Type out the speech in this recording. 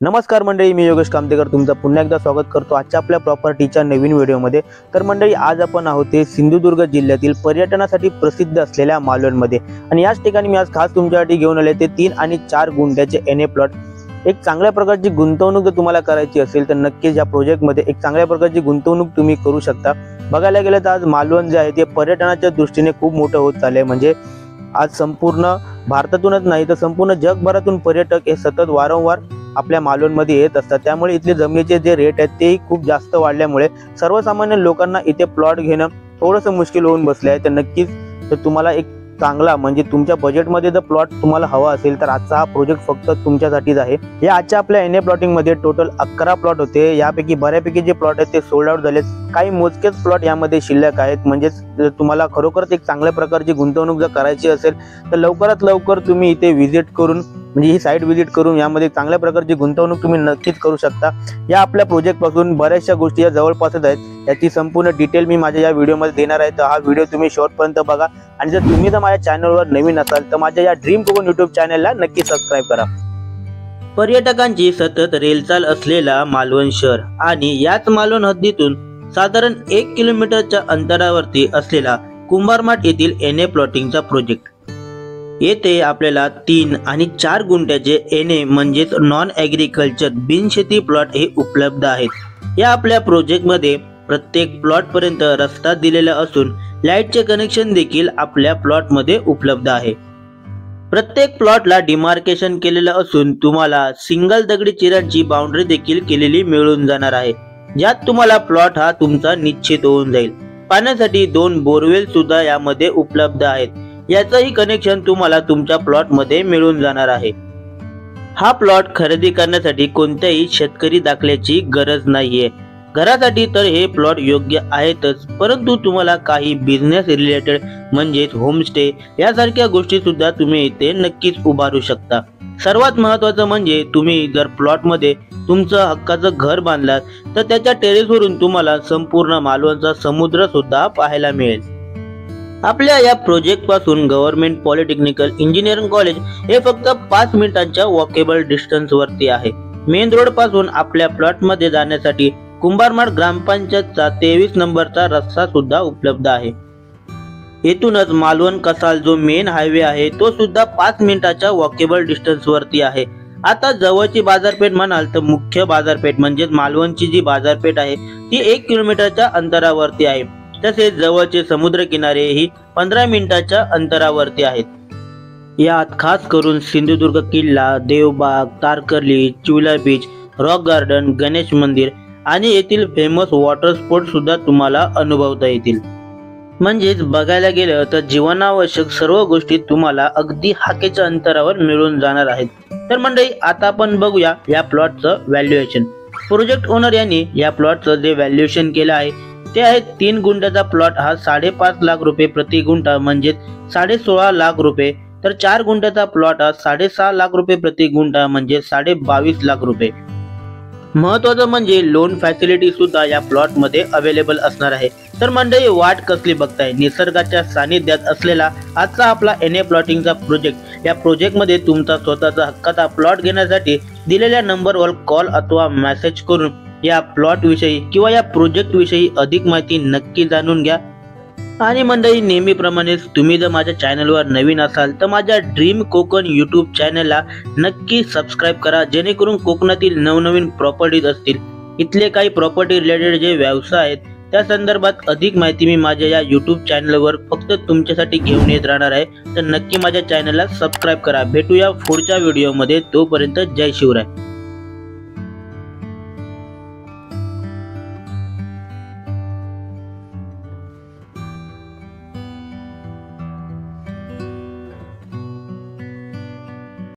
नमस्कार मंडळी, मी योगेश कामतेकर तुमचं पुन्हा एकदा स्वागत करतो आजच्या आपल्या प्रॉपर्टीच्या नवीन व्हिडिओमध्ये। तर मंडळी, आज आपण आहोत ते सिंधुदुर्ग जिल्ह्यातील पर्यटनासाठी प्रसिद्ध असलेल्या मालवणमध्ये आणि याच ठिकाणी मी आज खास तुमच्यासाठी घेऊन आले ते 3 आणि 4 गुंठ्याचे एनए प्लॉट। एक चांगल्या प्रकारची गुंतवणूक जर तुम्हाला करायची असेल तर नक्कीच या प्रोजेक्टमध्ये एक चांगल्या प्रकारची गुंतवणूक तुम्ही करू शकता। बघायला गेलं तर आज मालवण जे आहे ते पर्यटनाच्या दृष्टीने खूप मोठं होत चालले, म्हणजे आज संपूर्ण भारतातूनच नाही तर संपूर्ण जगभरातून पर्यटक हे सतत वारंवार आपल्या मालवणमध्ये येत असतात। त्यामुळे इथले जमिनीचे जे रेट आहेत ते खूप जास्त वाढल्यामुळे सर्वसामान्य लोकांना इथे प्लॉट घेणं थोडंसं मुश्किल होऊन बसले आहे। तर नक्कीच तर तुम्हाला एक चांगला म्हणजे तुमच्या बजेटमध्ये जर प्लॉट तुम्हाला हवा असेल तर आजचा हा प्रोजेक्ट फक्त तुमच्यासाठीच आहे। या आजच्या आपल्या एनए प्लॉटिंग मध्ये टोटल 11 प्लॉट होते। यापैकी बऱ्यापैकी जे प्लॉट आहेत ते सोल्ड आउट झालेत, काही मोजकेच प्लॉट यामध्ये शिल्लक आहेत। म्हणजे जर तुम्हाला खरोखरच एक चांगल्या प्रकारची गुंतवणूक जर करायची असेल तर लवकरात लवकर तुम्ही इथे व्हिजिट करून म्हणजे ही साइट व्हिजिट करून यामध्ये चांगल्या प्रकारची गुंतवणूक तुम्ही नक्कीच करू शकता। या आपल्या प्रोजेक्ट पासून बऱ्याचशा गोष्टी या जवळपासच आहेत, याची संपूर्ण डिटेल मी माझ्या या व्हिडिओमध्ये देणार आहे। तर हा व्हिडिओ तुम्ही शेवटपर्यंत बघा आणि जर तुम्ही जर माझ्या चॅनलवर नवीन असाल तर माझ्या या ड्रीम कोकण यूट्यूब चॅनलला नक्की सबस्क्राइब करा। पर्यटकांची सतत रेलचाल असलेला मालवण शहर आणि याच मालवण हद्दीतून साधारण 1 किलोमीटरच्या अंतरावरती असलेला कुंभारमाठ येथील एनए प्लॉटिंगचा प्रोजेक्ट। येथे आपल्याला 3 आणि 4 गुंठ्याचे एनए म्हणजेच नॉन ॲग्रिकल्चर बिनशेती प्लॉट हे उपलब्ध आहेत। या आपल्या प्रोजेक्ट मध्ये प्रत्येक प्लॉट पर्यंत रस्ता दिलेला असून लाईटचे कनेक्शन देखील आपल्या प्लॉट मध्ये उपलब्ध आहे। प्रत्येक प्लॉटला डिमार्केशन केलेलं असून तुम्हाला सिंगल दगडी चिरांची बाउंड्री देखील केलेली मिळून जाणार आहे, ज्यात तुम्हाला प्लॉट हा तुमचा निश्चित होऊन जाईल। पाण्यासाठी 2 बोरवेल सुद्धा यामध्ये उपलब्ध आहेत, याचंही कनेक्शन तुम्हाला तुमच्या प्लॉट मध्ये मिळून जाणार आहे। हा प्लॉट खरेदी करण्यासाठी कोणत्याही शेतकरी दाखल्याची गरज नाहीये। घरासाठी तर हे प्लॉट योग्य आहेतच, परंतु तुम्हाला काही बिझनेस रिलेटेड म्हणजेच होमस्टे यासारख्या गोष्टी सुद्धा तुम्ही इथे नक्कीच उभारू शकता। सर्वात महत्त्वाचं म्हणजे तुम्ही जर प्लॉट मध्ये तुमचं हक्काचं घर बांधलात तर त्याच्या टेरेसवरून तुम्हाला संपूर्ण मालवणचा समुद्र सुद्धा पाहायला मिळेल। आपल्या या प्रोजेक्ट पासून गव्हर्नमेंट पॉलिटेक्निकल इंजिनिअरिंग कॉलेज हे फक्त 5 मिनिटांच्या वॉकेबल डिस्टन्स वरती आहे। मेन रोड पासून आपल्या प्लॉट मध्ये जाण्यासाठी कुंभारमाठ ग्रामपंचायतचा 23 नंबरचा रस्ता सुद्धा उपलब्ध आहे। येथूनच मालवण कसाल जो मेन हायवे आहे तो सुद्धा 5 मिनिटाच्या वॉकेबल डिस्टन्स वरती आहे। आता जवळची बाजारपेठ म्हणाल तर मुख्य बाजारपेठ म्हणजे मालवणची जी बाजारपेठ आहे ती 1 किलोमीटरच्या अंतरावरती आहे। तसेच जवळचे समुद्र किनारे ही 15 मिनिटाच्या अंतरावरती आहेत। यात खास करून सिंधुदुर्ग किल्ला, Devbag, Tarkarli, Chivla beach, rock garden, Ganesh मंदिर आणि येथील फेमस वॉटर स्पोर्ट सुद्धा तुम्हाला अनुभवता येतील। म्हणजेच बघायला गेलं तर जीवनावश्यक सर्व गोष्टी तुम्हाला अगदी हाकेच्या अंतरावर मिळून जाणार आहेत। तर मंडळी, आता आपण बघूया या प्लॉटचं व्हॅल्युएशन। प्रोजेक्ट ओनर यांनी या प्लॉटचं जे व्हॅल्युएशन केलं आहे ते आहे 3 गुंठ्याचा प्लॉट हा 5.5 लाख रुपये प्रति गुंठा म्हणजेच 16.5 लाख रुपये, तर 4 गुंठ्याचा प्लॉट हा 6.5 लाख रुपये प्रति गुंठा म्हणजे 22.5 लाख रुपये। महत्त्वाचं म्हणजे लोन फॅसिलिटी सुद्धा या प्लॉट मध्ये अवेलेबल असणार आहे। तर मंडळी, वाट कसली बघताय, निसर्गाच्या सानिध्यात असलेला आजचा आपला एनए प्लॉटिंगचा प्रोजेक्ट। या प्रोजेक्ट मध्ये तुमचा स्वतःचा हक्काचा प्लॉट घेण्यासाठी दिलेल्या नंबरवर कॉल अथवा मेसेज करून या प्लॉट विषयी किंवा या प्रोजेक्ट विषयी अधिक माहिती नक्की जाणून घ्या। आणि मंडळी, नेहमीप्रमाणेच तुम्ही जर माझ्या चॅनलवर नवीन असाल तर माझ्या ड्रीम कोकण यूट्यूब चॅनलला नक्की सबस्क्राइब करा, जेणेकरून कोकणातील नवनवीन प्रॉपर्टीज असतील, इथले काही प्रॉपर्टी रिलेटेड जे व्यवसाय आहेत त्या संदर्भात अधिक माहिती मी माझ्या या यूट्यूब चॅनलवर फक्त तुमच्यासाठी घेऊन येत राहणार आहे। तर नक्की माझ्या चॅनलला सबस्क्राइब करा। भेटूया पुढच्या व्हिडिओमध्ये, तोपर्यंत जय शिवराय।